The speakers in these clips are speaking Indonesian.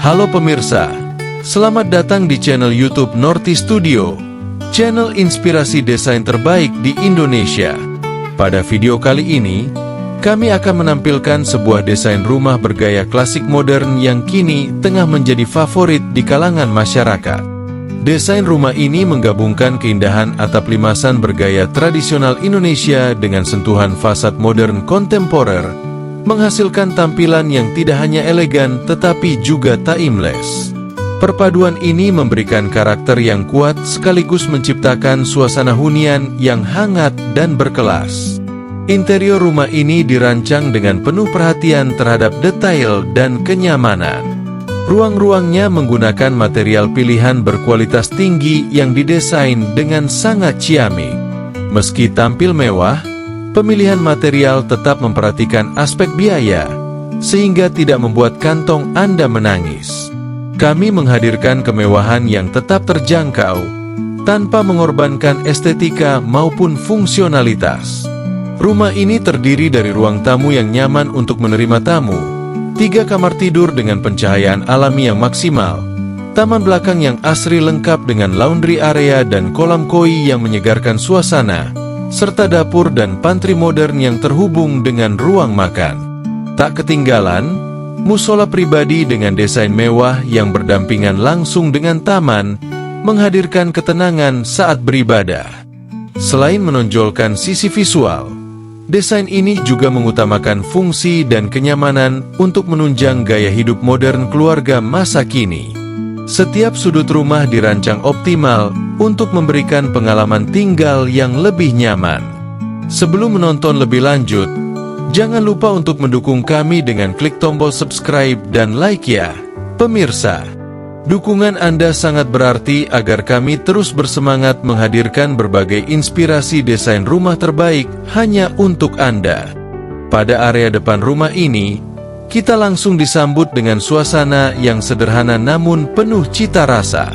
Halo pemirsa, selamat datang di channel YouTube Norti Studio, channel inspirasi desain terbaik di Indonesia. Pada video kali ini, kami akan menampilkan sebuah desain rumah bergaya klasik modern yang kini tengah menjadi favorit di kalangan masyarakat. Desain rumah ini menggabungkan keindahan atap limasan bergaya tradisional Indonesia dengan sentuhan fasad modern kontemporer, menghasilkan tampilan yang tidak hanya elegan tetapi juga timeless. Perpaduan ini memberikan karakter yang kuat sekaligus menciptakan suasana hunian yang hangat dan berkelas. Interior rumah ini dirancang dengan penuh perhatian terhadap detail dan kenyamanan. Ruang-ruangnya menggunakan material pilihan berkualitas tinggi yang didesain dengan sangat ciamik. Meski tampil mewah, pemilihan material tetap memperhatikan aspek biaya, sehingga tidak membuat kantong Anda menangis. Kami menghadirkan kemewahan yang tetap terjangkau, tanpa mengorbankan estetika maupun fungsionalitas. Rumah ini terdiri dari ruang tamu yang nyaman untuk menerima tamu, 3 kamar tidur dengan pencahayaan alami yang maksimal, taman belakang yang asri lengkap dengan laundry area dan kolam koi yang menyegarkan suasana, serta dapur dan pantry modern yang terhubung dengan ruang makan. Tak ketinggalan, musola pribadi dengan desain mewah yang berdampingan langsung dengan taman, menghadirkan ketenangan saat beribadah. Selain menonjolkan sisi visual, desain ini juga mengutamakan fungsi dan kenyamanan untuk menunjang gaya hidup modern keluarga masa kini. Setiap sudut rumah dirancang optimal untuk memberikan pengalaman tinggal yang lebih nyaman. Sebelum menonton lebih lanjut, jangan lupa untuk mendukung kami dengan klik tombol subscribe dan like ya, pemirsa. Dukungan Anda sangat berarti agar kami terus bersemangat menghadirkan berbagai inspirasi desain rumah terbaik hanya untuk Anda. Pada area depan rumah ini, kita langsung disambut dengan suasana yang sederhana namun penuh cita rasa.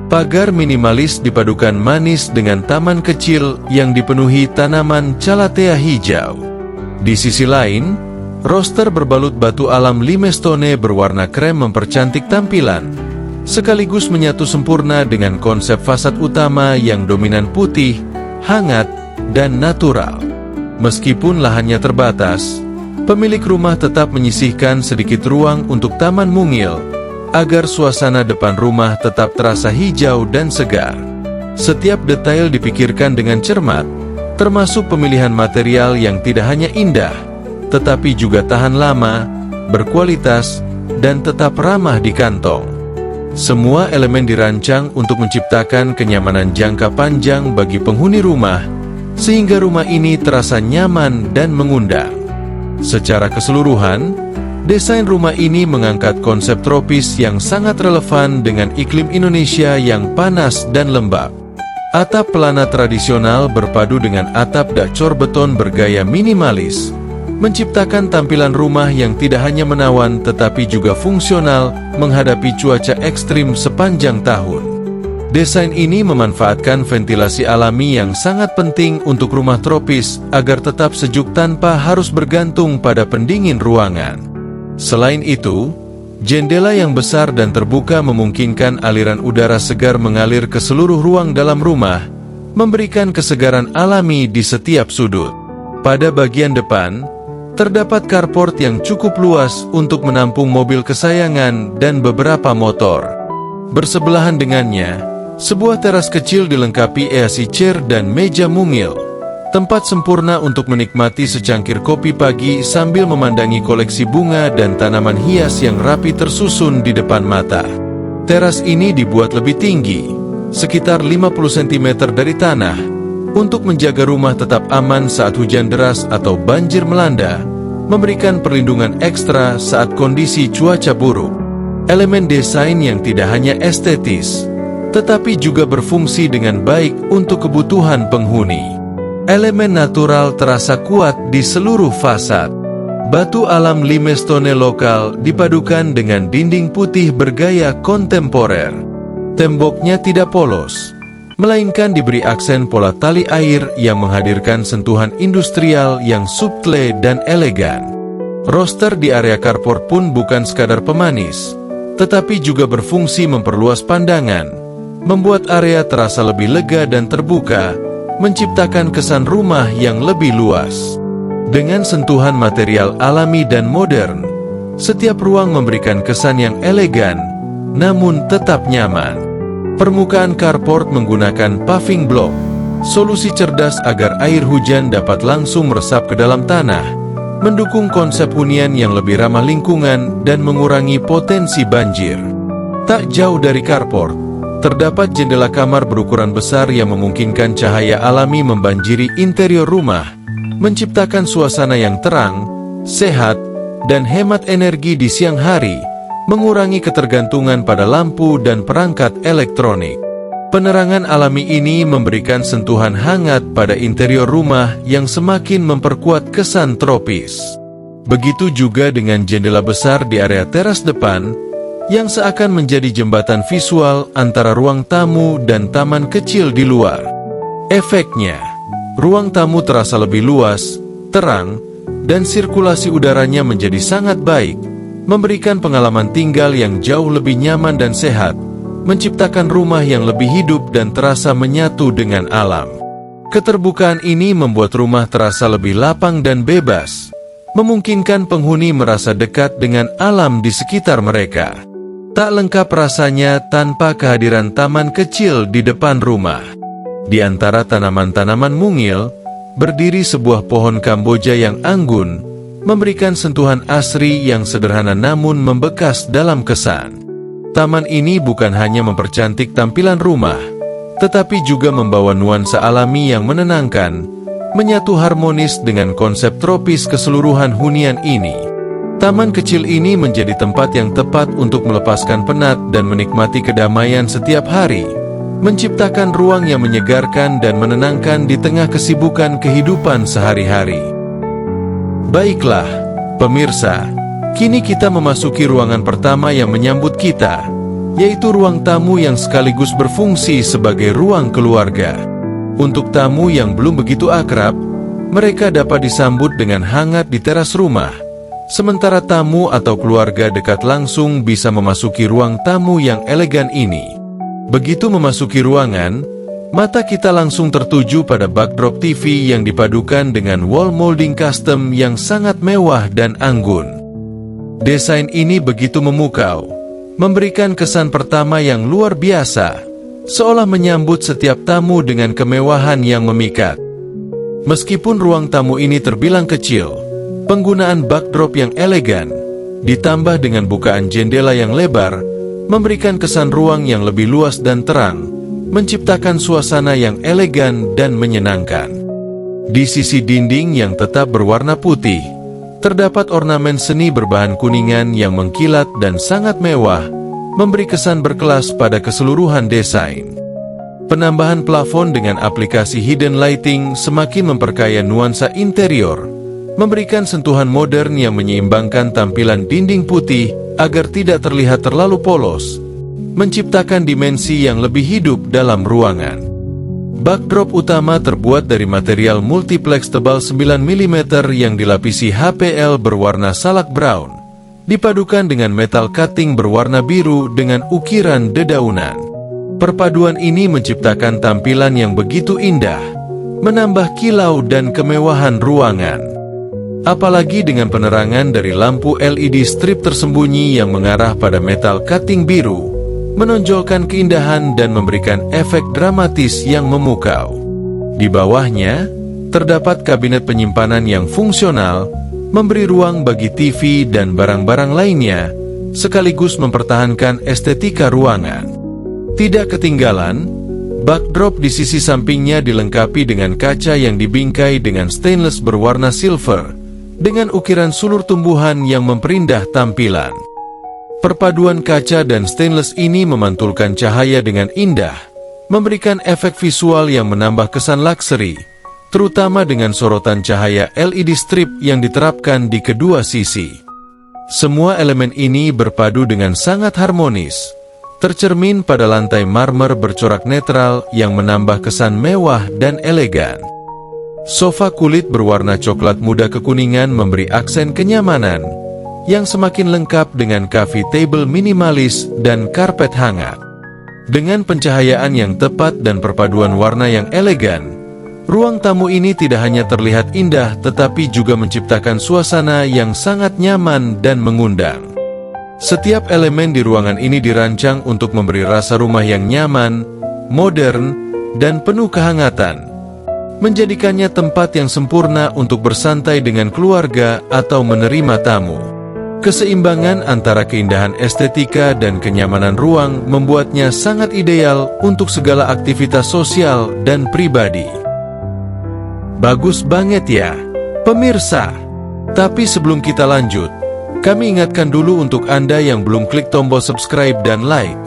Pagar minimalis dipadukan manis dengan taman kecil yang dipenuhi tanaman calathea hijau. Di sisi lain, roster berbalut batu alam limestone berwarna krem mempercantik tampilan, sekaligus menyatu sempurna dengan konsep fasad utama yang dominan putih, hangat, dan natural. Meskipun lahannya terbatas, pemilik rumah tetap menyisihkan sedikit ruang untuk taman mungil, agar suasana depan rumah tetap terasa hijau dan segar. Setiap detail dipikirkan dengan cermat, termasuk pemilihan material yang tidak hanya indah, tetapi juga tahan lama, berkualitas, dan tetap ramah di kantong. Semua elemen dirancang untuk menciptakan kenyamanan jangka panjang bagi penghuni rumah, sehingga rumah ini terasa nyaman dan mengundang. Secara keseluruhan, desain rumah ini mengangkat konsep tropis yang sangat relevan dengan iklim Indonesia yang panas dan lembab. Atap pelana tradisional berpadu dengan atap dacor beton bergaya minimalis, menciptakan tampilan rumah yang tidak hanya menawan tetapi juga fungsional menghadapi cuaca ekstrim sepanjang tahun. Desain ini memanfaatkan ventilasi alami yang sangat penting untuk rumah tropis agar tetap sejuk tanpa harus bergantung pada pendingin ruangan. Selain itu, jendela yang besar dan terbuka memungkinkan aliran udara segar mengalir ke seluruh ruang dalam rumah, memberikan kesegaran alami di setiap sudut. Pada bagian depan, terdapat carport yang cukup luas untuk menampung mobil kesayangan dan beberapa motor. Bersebelahan dengannya, sebuah teras kecil dilengkapi AC chair dan meja mungil, tempat sempurna untuk menikmati secangkir kopi pagi sambil memandangi koleksi bunga dan tanaman hias yang rapi tersusun di depan mata. Teras ini dibuat lebih tinggi, sekitar 50 cm dari tanah, untuk menjaga rumah tetap aman saat hujan deras atau banjir melanda, memberikan perlindungan ekstra saat kondisi cuaca buruk. Elemen desain yang tidak hanya estetis, tetapi juga berfungsi dengan baik untuk kebutuhan penghuni. Elemen natural terasa kuat di seluruh fasad. Batu alam limestone lokal dipadukan dengan dinding putih bergaya kontemporer. Temboknya tidak polos, melainkan diberi aksen pola tali air yang menghadirkan sentuhan industrial yang subtle dan elegan. Roster di area carport pun bukan sekadar pemanis, tetapi juga berfungsi memperluas pandangan, membuat area terasa lebih lega dan terbuka, menciptakan kesan rumah yang lebih luas. Dengan sentuhan material alami dan modern, setiap ruang memberikan kesan yang elegan, namun tetap nyaman. Permukaan carport menggunakan paving block, solusi cerdas agar air hujan dapat langsung meresap ke dalam tanah, mendukung konsep hunian yang lebih ramah lingkungan dan mengurangi potensi banjir. Tak jauh dari carport, terdapat jendela kamar berukuran besar yang memungkinkan cahaya alami membanjiri interior rumah, menciptakan suasana yang terang, sehat, dan hemat energi di siang hari, mengurangi ketergantungan pada lampu dan perangkat elektronik. Penerangan alami ini memberikan sentuhan hangat pada interior rumah yang semakin memperkuat kesan tropis. Begitu juga dengan jendela besar di area teras depan, yang seakan menjadi jembatan visual antara ruang tamu dan taman kecil di luar. Efeknya, ruang tamu terasa lebih luas, terang, dan sirkulasi udaranya menjadi sangat baik, memberikan pengalaman tinggal yang jauh lebih nyaman dan sehat, menciptakan rumah yang lebih hidup dan terasa menyatu dengan alam. Keterbukaan ini membuat rumah terasa lebih lapang dan bebas, memungkinkan penghuni merasa dekat dengan alam di sekitar mereka. Tak lengkap rasanya tanpa kehadiran taman kecil di depan rumah. Di antara tanaman-tanaman mungil, berdiri sebuah pohon Kamboja yang anggun, memberikan sentuhan asri yang sederhana namun membekas dalam kesan. Taman ini bukan hanya mempercantik tampilan rumah, tetapi juga membawa nuansa alami yang menenangkan, menyatu harmonis dengan konsep tropis keseluruhan hunian ini. Taman kecil ini menjadi tempat yang tepat untuk melepaskan penat dan menikmati kedamaian setiap hari, menciptakan ruang yang menyegarkan dan menenangkan di tengah kesibukan kehidupan sehari-hari. Baiklah, pemirsa, kini kita memasuki ruangan pertama yang menyambut kita, yaitu ruang tamu yang sekaligus berfungsi sebagai ruang keluarga. Untuk tamu yang belum begitu akrab, mereka dapat disambut dengan hangat di teras rumah, sementara tamu atau keluarga dekat langsung bisa memasuki ruang tamu yang elegan ini. Begitu memasuki ruangan, mata kita langsung tertuju pada backdrop TV yang dipadukan dengan wall molding custom yang sangat mewah dan anggun. Desain ini begitu memukau, memberikan kesan pertama yang luar biasa, seolah menyambut setiap tamu dengan kemewahan yang memikat. Meskipun ruang tamu ini terbilang kecil, penggunaan backdrop yang elegan, ditambah dengan bukaan jendela yang lebar, memberikan kesan ruang yang lebih luas dan terang, menciptakan suasana yang elegan dan menyenangkan. Di sisi dinding yang tetap berwarna putih, terdapat ornamen seni berbahan kuningan yang mengkilat dan sangat mewah, memberi kesan berkelas pada keseluruhan desain. Penambahan plafon dengan aplikasi hidden lighting semakin memperkaya nuansa interior, memberikan sentuhan modern yang menyeimbangkan tampilan dinding putih agar tidak terlihat terlalu polos, menciptakan dimensi yang lebih hidup dalam ruangan. Backdrop utama terbuat dari material multiplex tebal 9 mm yang dilapisi HPL berwarna salak brown, dipadukan dengan metal cutting berwarna biru dengan ukiran dedaunan. Perpaduan ini menciptakan tampilan yang begitu indah, menambah kilau dan kemewahan ruangan. Apalagi dengan penerangan dari lampu LED strip tersembunyi yang mengarah pada metal cutting biru, menonjolkan keindahan dan memberikan efek dramatis yang memukau. Di bawahnya, terdapat kabinet penyimpanan yang fungsional, memberi ruang bagi TV dan barang-barang lainnya, sekaligus mempertahankan estetika ruangan. Tidak ketinggalan, backdrop di sisi sampingnya dilengkapi dengan kaca yang dibingkai dengan stainless berwarna silver, dengan ukiran sulur tumbuhan yang memperindah tampilan. Perpaduan kaca dan stainless ini memantulkan cahaya dengan indah, memberikan efek visual yang menambah kesan luxury, terutama dengan sorotan cahaya LED strip yang diterapkan di kedua sisi. Semua elemen ini berpadu dengan sangat harmonis, tercermin pada lantai marmer bercorak netral yang menambah kesan mewah dan elegan. Sofa kulit berwarna coklat muda kekuningan memberi aksen kenyamanan, yang semakin lengkap dengan coffee table minimalis dan karpet hangat. Dengan pencahayaan yang tepat dan perpaduan warna yang elegan, ruang tamu ini tidak hanya terlihat indah tetapi juga menciptakan suasana yang sangat nyaman dan mengundang. Setiap elemen di ruangan ini dirancang untuk memberi rasa rumah yang nyaman, modern, dan penuh kehangatan, menjadikannya tempat yang sempurna untuk bersantai dengan keluarga atau menerima tamu. Keseimbangan antara keindahan estetika dan kenyamanan ruang membuatnya sangat ideal untuk segala aktivitas sosial dan pribadi. Bagus banget ya, pemirsa. Tapi sebelum kita lanjut, kami ingatkan dulu untuk Anda yang belum klik tombol subscribe dan like.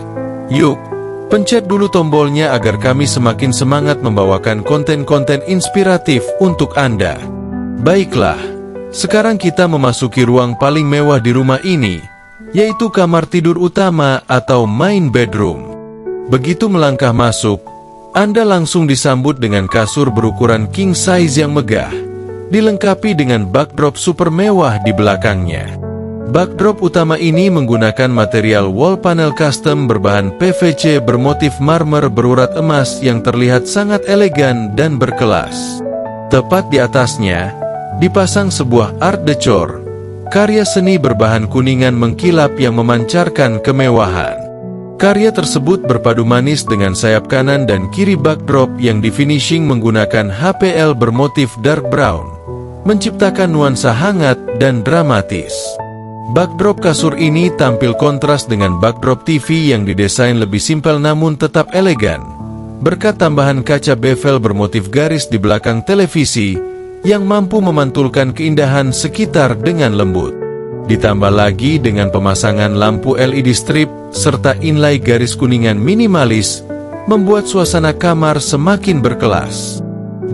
Yuk, pencet dulu tombolnya agar kami semakin semangat membawakan konten-konten inspiratif untuk Anda. Baiklah, sekarang kita memasuki ruang paling mewah di rumah ini, yaitu kamar tidur utama atau main bedroom. Begitu melangkah masuk, Anda langsung disambut dengan kasur berukuran king size yang megah, dilengkapi dengan backdrop super mewah di belakangnya. Backdrop utama ini menggunakan material wall panel custom berbahan PVC bermotif marmer berurat emas yang terlihat sangat elegan dan berkelas. Tepat di atasnya, dipasang sebuah art decor, karya seni berbahan kuningan mengkilap yang memancarkan kemewahan. Karya tersebut berpadu manis dengan sayap kanan dan kiri backdrop yang difinishing menggunakan HPL bermotif dark brown, menciptakan nuansa hangat dan dramatis. Backdrop kasur ini tampil kontras dengan backdrop TV yang didesain lebih simpel namun tetap elegan, berkat tambahan kaca bevel bermotif garis di belakang televisi yang mampu memantulkan keindahan sekitar dengan lembut. Ditambah lagi dengan pemasangan lampu LED strip serta inlay garis kuningan minimalis, membuat suasana kamar semakin berkelas.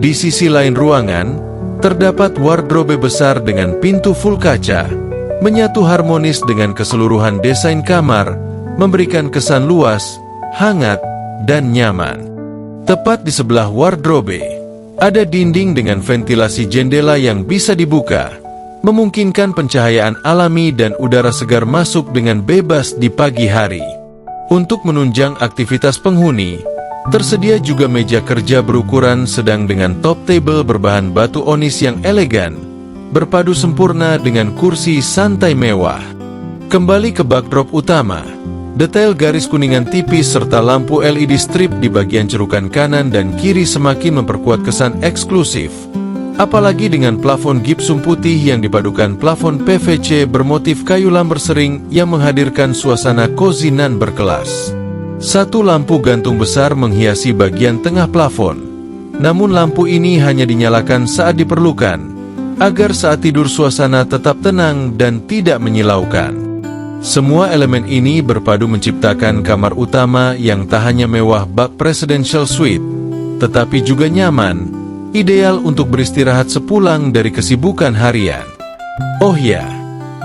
Di sisi lain ruangan, terdapat wardrobe besar dengan pintu full kaca, menyatu harmonis dengan keseluruhan desain kamar, memberikan kesan luas, hangat, dan nyaman. Tepat di sebelah wardrobe, ada dinding dengan ventilasi jendela yang bisa dibuka, memungkinkan pencahayaan alami dan udara segar masuk dengan bebas di pagi hari. Untuk menunjang aktivitas penghuni, tersedia juga meja kerja berukuran sedang dengan top table berbahan batu onis yang elegan, berpadu sempurna dengan kursi santai mewah. Kembali ke backdrop utama, detail garis kuningan tipis serta lampu LED strip di bagian cerukan kanan dan kiri semakin memperkuat kesan eksklusif. Apalagi dengan plafon gipsum putih yang dipadukan plafon PVC bermotif kayu lamber sering yang menghadirkan suasana cozy nan berkelas. Satu lampu gantung besar menghiasi bagian tengah plafon. Namun lampu ini hanya dinyalakan saat diperlukan, agar saat tidur suasana tetap tenang dan tidak menyilaukan. Semua elemen ini berpadu menciptakan kamar utama yang tak hanya mewah bak presidential suite, tetapi juga nyaman, ideal untuk beristirahat sepulang dari kesibukan harian. Oh ya,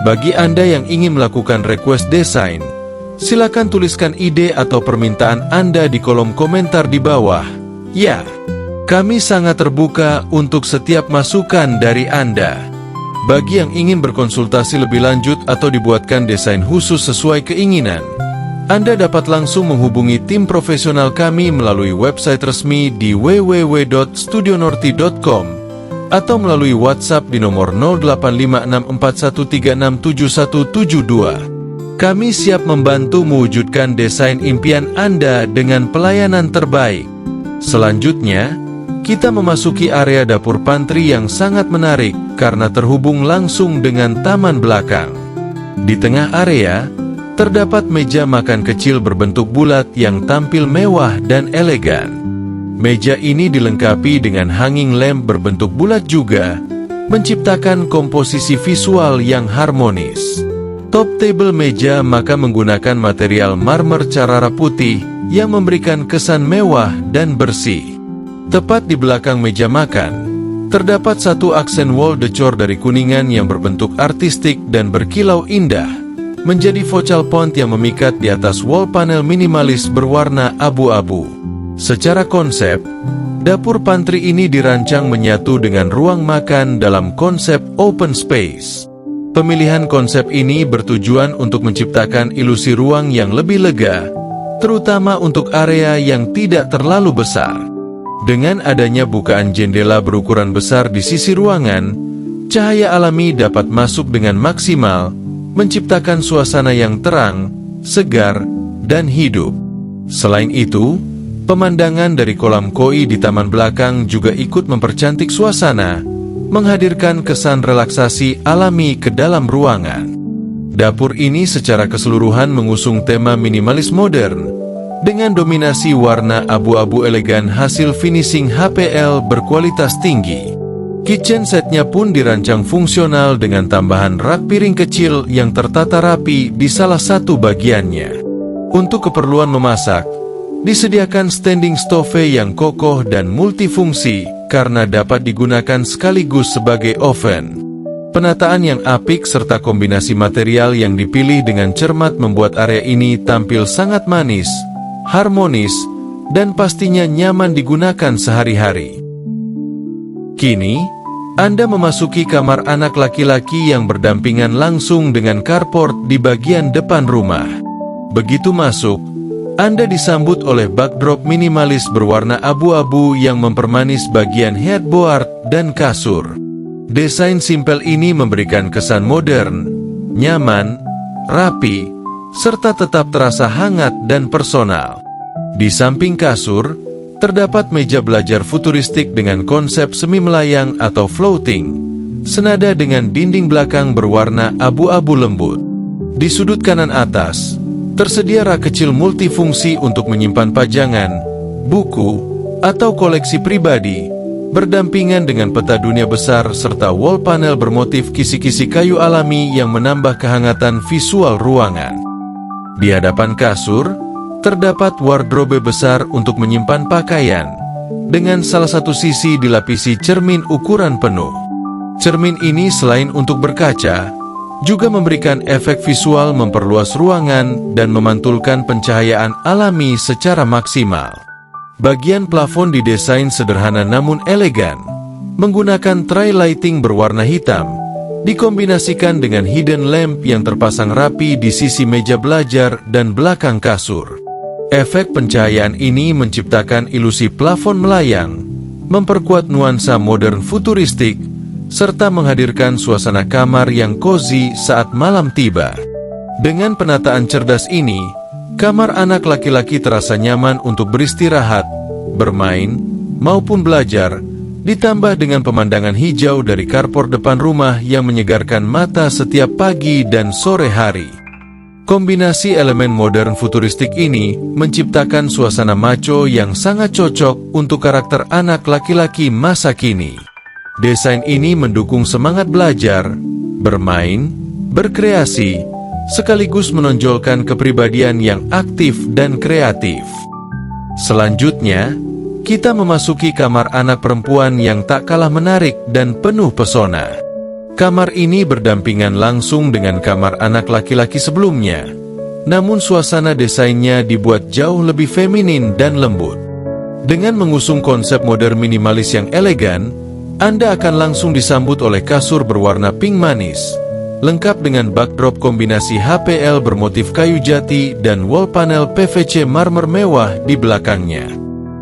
bagi Anda yang ingin melakukan request desain, silakan tuliskan ide atau permintaan Anda di kolom komentar di bawah. Ya, kami sangat terbuka untuk setiap masukan dari Anda. Bagi yang ingin berkonsultasi lebih lanjut atau dibuatkan desain khusus sesuai keinginan, Anda dapat langsung menghubungi tim profesional kami melalui website resmi di www.studionorti.com atau melalui WhatsApp di nomor 085641367172. Kami siap membantu mewujudkan desain impian Anda dengan pelayanan terbaik. Selanjutnya, kita memasuki area dapur pantry yang sangat menarik karena terhubung langsung dengan taman belakang. Di tengah area, terdapat meja makan kecil berbentuk bulat yang tampil mewah dan elegan. Meja ini dilengkapi dengan hanging lamp berbentuk bulat juga, menciptakan komposisi visual yang harmonis. Top table meja makan menggunakan material marmer Carrara putih yang memberikan kesan mewah dan bersih. Tepat di belakang meja makan, terdapat satu aksen wall decor dari kuningan yang berbentuk artistik dan berkilau indah, menjadi focal point yang memikat di atas wall panel minimalis berwarna abu-abu. Secara konsep, dapur pantry ini dirancang menyatu dengan ruang makan dalam konsep open space. Pemilihan konsep ini bertujuan untuk menciptakan ilusi ruang yang lebih lega, terutama untuk area yang tidak terlalu besar. Dengan adanya bukaan jendela berukuran besar di sisi ruangan, cahaya alami dapat masuk dengan maksimal, menciptakan suasana yang terang, segar, dan hidup. Selain itu, pemandangan dari kolam koi di taman belakang juga ikut mempercantik suasana, menghadirkan kesan relaksasi alami ke dalam ruangan. Dapur ini secara keseluruhan mengusung tema minimalis modern, dengan dominasi warna abu-abu elegan hasil finishing HPL berkualitas tinggi. Kitchen setnya pun dirancang fungsional dengan tambahan rak piring kecil yang tertata rapi di salah satu bagiannya. Untuk keperluan memasak, disediakan standing stove yang kokoh dan multifungsi karena dapat digunakan sekaligus sebagai oven. Penataan yang apik serta kombinasi material yang dipilih dengan cermat membuat area ini tampil sangat manis, harmonis, dan pastinya nyaman digunakan sehari-hari. Kini, Anda memasuki kamar anak laki-laki yang berdampingan langsung dengan carport di bagian depan rumah. Begitu masuk, Anda disambut oleh backdrop minimalis berwarna abu-abu yang mempermanis bagian headboard dan kasur. Desain simpel ini memberikan kesan modern, nyaman, rapi, serta tetap terasa hangat dan personal. Di samping kasur, terdapat meja belajar futuristik dengan konsep semi melayang atau floating, senada dengan dinding belakang berwarna abu-abu lembut. Di sudut kanan atas, tersedia rak kecil multifungsi untuk menyimpan pajangan, buku, atau koleksi pribadi, berdampingan dengan peta dunia besar serta wall panel bermotif kisi-kisi kayu alami yang menambah kehangatan visual ruangan. Di hadapan kasur, terdapat wardrobe besar untuk menyimpan pakaian, dengan salah satu sisi dilapisi cermin ukuran penuh. Cermin ini selain untuk berkaca, juga memberikan efek visual memperluas ruangan dan memantulkan pencahayaan alami secara maksimal. Bagian plafon didesain sederhana namun elegan, menggunakan tray lighting berwarna hitam, dikombinasikan dengan hidden lamp yang terpasang rapi di sisi meja belajar dan belakang kasur. Efek pencahayaan ini menciptakan ilusi plafon melayang, memperkuat nuansa modern futuristik, serta menghadirkan suasana kamar yang cozy saat malam tiba. Dengan penataan cerdas ini, kamar anak laki-laki terasa nyaman untuk beristirahat, bermain, maupun belajar, ditambah dengan pemandangan hijau dari carport depan rumah yang menyegarkan mata setiap pagi dan sore hari. Kombinasi elemen modern futuristik ini menciptakan suasana maco yang sangat cocok untuk karakter anak laki-laki masa kini. Desain ini mendukung semangat belajar, bermain, berkreasi, sekaligus menonjolkan kepribadian yang aktif dan kreatif. Selanjutnya, kita memasuki kamar anak perempuan yang tak kalah menarik dan penuh pesona. Kamar ini berdampingan langsung dengan kamar anak laki-laki sebelumnya, namun suasana desainnya dibuat jauh lebih feminin dan lembut. Dengan mengusung konsep modern minimalis yang elegan, Anda akan langsung disambut oleh kasur berwarna pink manis, lengkap dengan backdrop kombinasi HPL bermotif kayu jati dan wall panel PVC marmer mewah di belakangnya.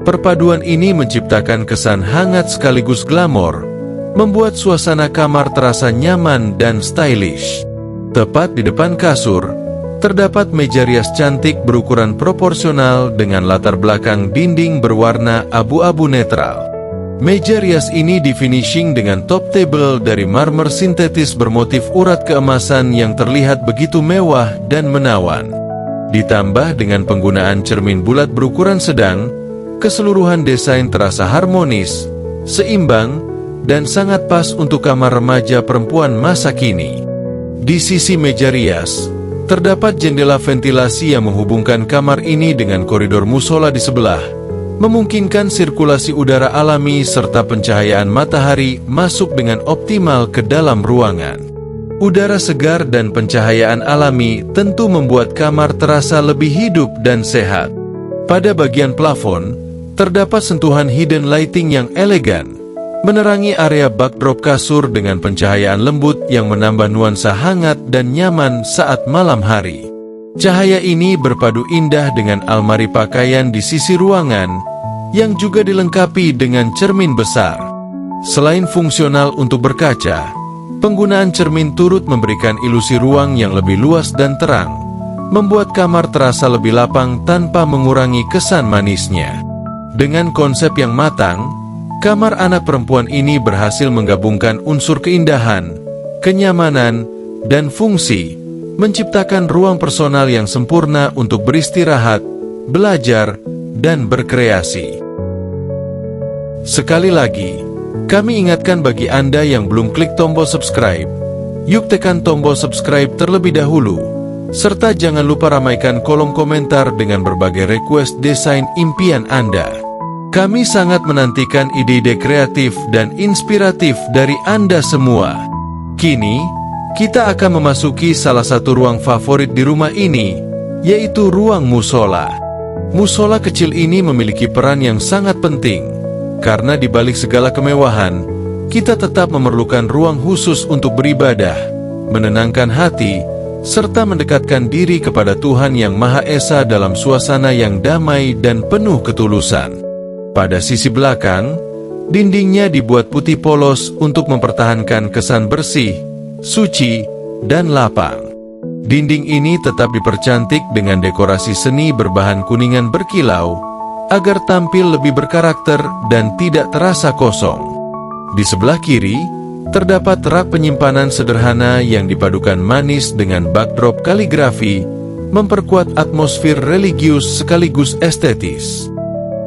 Perpaduan ini menciptakan kesan hangat sekaligus glamor, membuat suasana kamar terasa nyaman dan stylish. Tepat di depan kasur, terdapat meja rias cantik berukuran proporsional dengan latar belakang dinding berwarna abu-abu netral. Meja rias ini di-finishing dengan top table dari marmer sintetis bermotif urat keemasan yang terlihat begitu mewah dan menawan. Ditambah dengan penggunaan cermin bulat berukuran sedang, keseluruhan desain terasa harmonis, seimbang, dan sangat pas untuk kamar remaja perempuan masa kini. Di sisi meja rias, terdapat jendela ventilasi yang menghubungkan kamar ini dengan koridor musola di sebelah, memungkinkan sirkulasi udara alami serta pencahayaan matahari masuk dengan optimal ke dalam ruangan. Udara segar dan pencahayaan alami tentu membuat kamar terasa lebih hidup dan sehat. Pada bagian plafon, terdapat sentuhan hidden lighting yang elegan, menerangi area backdrop kasur dengan pencahayaan lembut yang menambah nuansa hangat dan nyaman saat malam hari. Cahaya ini berpadu indah dengan almari pakaian di sisi ruangan, yang juga dilengkapi dengan cermin besar. Selain fungsional untuk berkaca, penggunaan cermin turut memberikan ilusi ruang yang lebih luas dan terang, membuat kamar terasa lebih lapang tanpa mengurangi kesan manisnya. Dengan konsep yang matang, kamar anak perempuan ini berhasil menggabungkan unsur keindahan, kenyamanan, dan fungsi, menciptakan ruang personal yang sempurna untuk beristirahat, belajar, dan berkreasi. Sekali lagi, kami ingatkan bagi Anda yang belum klik tombol subscribe, yuk tekan tombol subscribe terlebih dahulu, serta jangan lupa ramaikan kolom komentar dengan berbagai request desain impian Anda. Kami sangat menantikan ide-ide kreatif dan inspiratif dari Anda semua. Kini, kita akan memasuki salah satu ruang favorit di rumah ini, yaitu ruang musola. Musola kecil ini memiliki peran yang sangat penting, karena di balik segala kemewahan, kita tetap memerlukan ruang khusus untuk beribadah, menenangkan hati, serta mendekatkan diri kepada Tuhan Yang Maha Esa dalam suasana yang damai dan penuh ketulusan. Pada sisi belakang, dindingnya dibuat putih polos untuk mempertahankan kesan bersih, suci, dan lapang. Dinding ini tetap dipercantik dengan dekorasi seni berbahan kuningan berkilau, agar tampil lebih berkarakter dan tidak terasa kosong. Di sebelah kiri, terdapat rak penyimpanan sederhana yang dipadukan manis dengan backdrop kaligrafi, memperkuat atmosfer religius sekaligus estetis.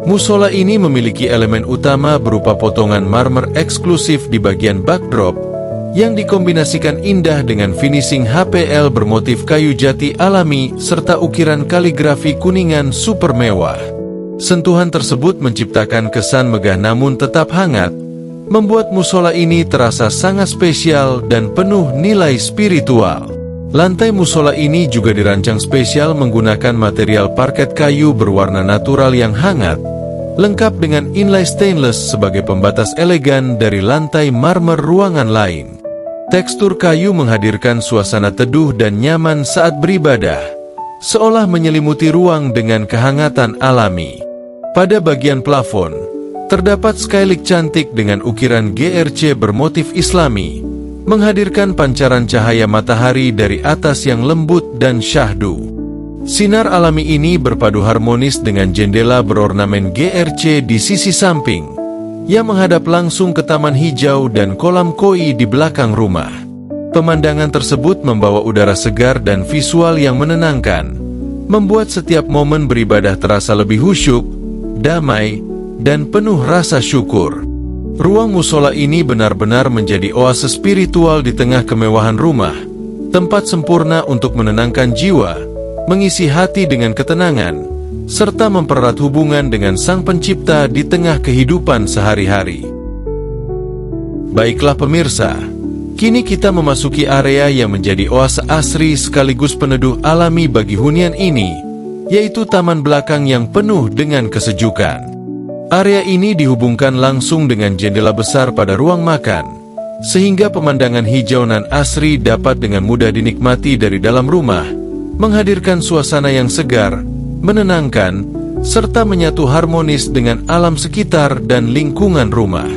Musola ini memiliki elemen utama berupa potongan marmer eksklusif di bagian backdrop, yang dikombinasikan indah dengan finishing HPL bermotif kayu jati alami serta ukiran kaligrafi kuningan super mewah. Sentuhan tersebut menciptakan kesan megah namun tetap hangat, membuat musola ini terasa sangat spesial dan penuh nilai spiritual. Lantai musola ini juga dirancang spesial menggunakan material parket kayu berwarna natural yang hangat, lengkap dengan inlay stainless sebagai pembatas elegan dari lantai marmer ruangan lain. Tekstur kayu menghadirkan suasana teduh dan nyaman saat beribadah, seolah menyelimuti ruang dengan kehangatan alami. Pada bagian plafon, terdapat skylight cantik dengan ukiran GRC bermotif Islami, menghadirkan pancaran cahaya matahari dari atas yang lembut dan syahdu. Sinar alami ini berpadu harmonis dengan jendela berornamen GRC di sisi samping, yang menghadap langsung ke taman hijau dan kolam koi di belakang rumah. Pemandangan tersebut membawa udara segar dan visual yang menenangkan, membuat setiap momen beribadah terasa lebih khusyuk, damai, dan penuh rasa syukur. Ruang musola ini benar-benar menjadi oase spiritual di tengah kemewahan rumah, tempat sempurna untuk menenangkan jiwa, mengisi hati dengan ketenangan, serta mempererat hubungan dengan Sang Pencipta di tengah kehidupan sehari-hari. Baiklah pemirsa, kini kita memasuki area yang menjadi oase asri sekaligus peneduh alami bagi hunian ini, yaitu taman belakang yang penuh dengan kesejukan. Area ini dihubungkan langsung dengan jendela besar pada ruang makan, sehingga pemandangan hijau nan asri dapat dengan mudah dinikmati dari dalam rumah, menghadirkan suasana yang segar, menenangkan, serta menyatu harmonis dengan alam sekitar dan lingkungan rumah.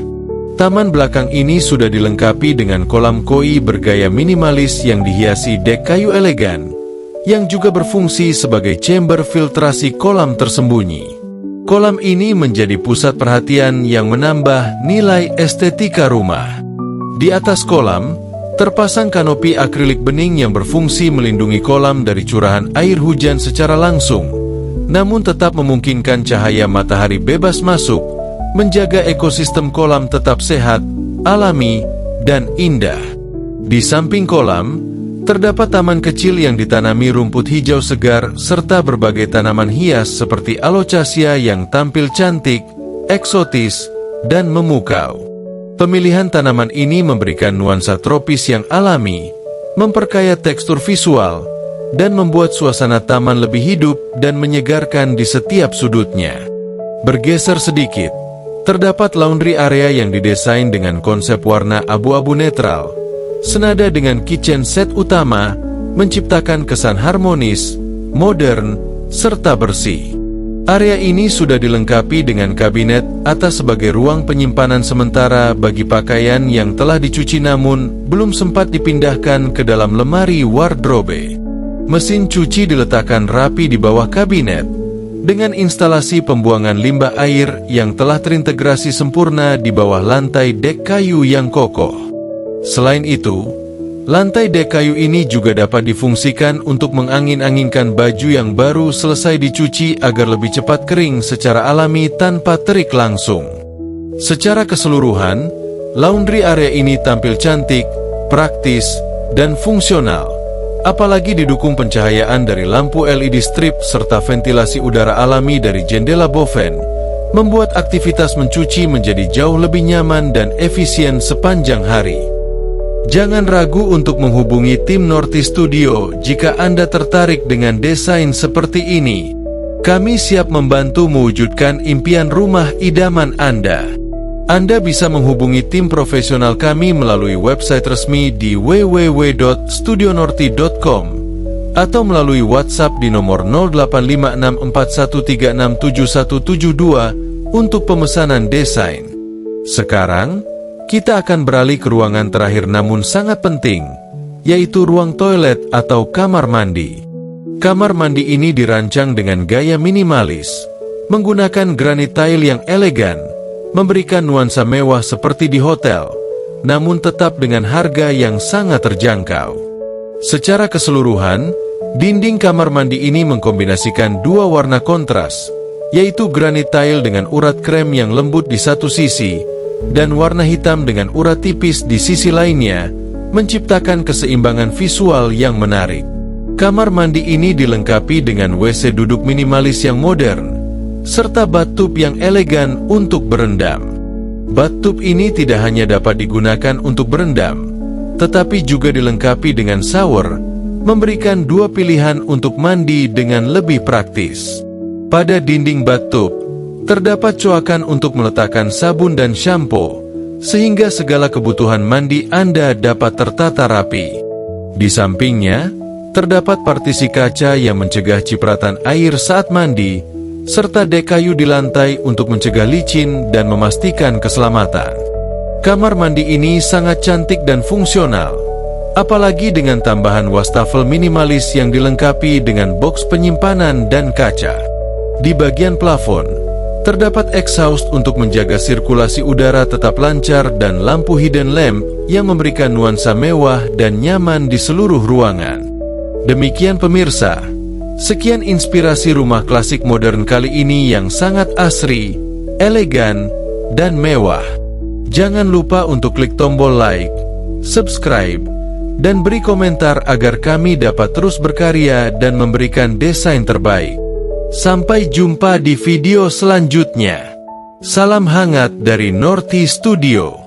Taman belakang ini sudah dilengkapi dengan kolam koi bergaya minimalis yang dihiasi dek kayu elegan, yang juga berfungsi sebagai chamber filtrasi kolam tersembunyi. Kolam ini menjadi pusat perhatian yang menambah nilai estetika rumah. Di atas kolam, terpasang kanopi akrilik bening yang berfungsi melindungi kolam dari curahan air hujan secara langsung, namun tetap memungkinkan cahaya matahari bebas masuk, menjaga ekosistem kolam tetap sehat, alami, dan indah. Di samping kolam, terdapat taman kecil yang ditanami rumput hijau segar serta berbagai tanaman hias seperti alocasia yang tampil cantik, eksotis, dan memukau. Pemilihan tanaman ini memberikan nuansa tropis yang alami, memperkaya tekstur visual, dan membuat suasana taman lebih hidup dan menyegarkan di setiap sudutnya. Bergeser sedikit, Terdapat laundry area yang didesain dengan konsep warna abu-abu netral, senada dengan kitchen set utama, menciptakan kesan harmonis, modern, serta bersih. Area ini sudah dilengkapi dengan kabinet atas sebagai ruang penyimpanan sementara bagi pakaian yang telah dicuci namun belum sempat dipindahkan ke dalam lemari wardrobe. Mesin cuci diletakkan rapi di bawah kabinet, dengan instalasi pembuangan limbah air yang telah terintegrasi sempurna di bawah lantai dek kayu yang kokoh. Selain itu, lantai dek kayu ini juga dapat difungsikan untuk mengangin-anginkan baju yang baru selesai dicuci agar lebih cepat kering secara alami tanpa terik langsung. Secara keseluruhan, laundry area ini tampil cantik, praktis, dan fungsional. Apalagi didukung pencahayaan dari lampu LED strip serta ventilasi udara alami dari jendela boven, membuat aktivitas mencuci menjadi jauh lebih nyaman dan efisien sepanjang hari. Jangan ragu untuk menghubungi tim Norty Studio jika Anda tertarik dengan desain seperti ini. Kami siap membantu mewujudkan impian rumah idaman Anda. Anda bisa menghubungi tim profesional kami melalui website resmi di www.studionorty.com atau melalui WhatsApp di nomor 085641367172 untuk pemesanan desain. Sekarang, kita akan beralih ke ruangan terakhir namun sangat penting, yaitu ruang toilet atau kamar mandi. Kamar mandi ini dirancang dengan gaya minimalis, menggunakan granit tile yang elegan, memberikan nuansa mewah seperti di hotel, namun tetap dengan harga yang sangat terjangkau. Secara keseluruhan, dinding kamar mandi ini mengkombinasikan dua warna kontras, yaitu granit tile dengan urat krem yang lembut di satu sisi, dan warna hitam dengan urat tipis di sisi lainnya, menciptakan keseimbangan visual yang menarik. Kamar mandi ini dilengkapi dengan WC duduk minimalis yang modern, serta bathtub yang elegan untuk berendam. Bathtub ini tidak hanya dapat digunakan untuk berendam, tetapi juga dilengkapi dengan shower, memberikan dua pilihan untuk mandi dengan lebih praktis. Pada dinding bathtub, terdapat coakan untuk meletakkan sabun dan shampoo, sehingga segala kebutuhan mandi Anda dapat tertata rapi. Di sampingnya, terdapat partisi kaca yang mencegah cipratan air saat mandi, serta dek kayu di lantai untuk mencegah licin dan memastikan keselamatan. Kamar mandi ini sangat cantik dan fungsional, apalagi dengan tambahan wastafel minimalis yang dilengkapi dengan boks penyimpanan dan kaca. Di bagian plafon, terdapat exhaust untuk menjaga sirkulasi udara tetap lancar dan lampu hidden lamp yang memberikan nuansa mewah dan nyaman di seluruh ruangan. Demikian pemirsa, sekian inspirasi rumah klasik modern kali ini yang sangat asri, elegan, dan mewah. Jangan lupa untuk klik tombol like, subscribe, dan beri komentar agar kami dapat terus berkarya dan memberikan desain terbaik. Sampai jumpa di video selanjutnya. Salam hangat dari Norty Studio.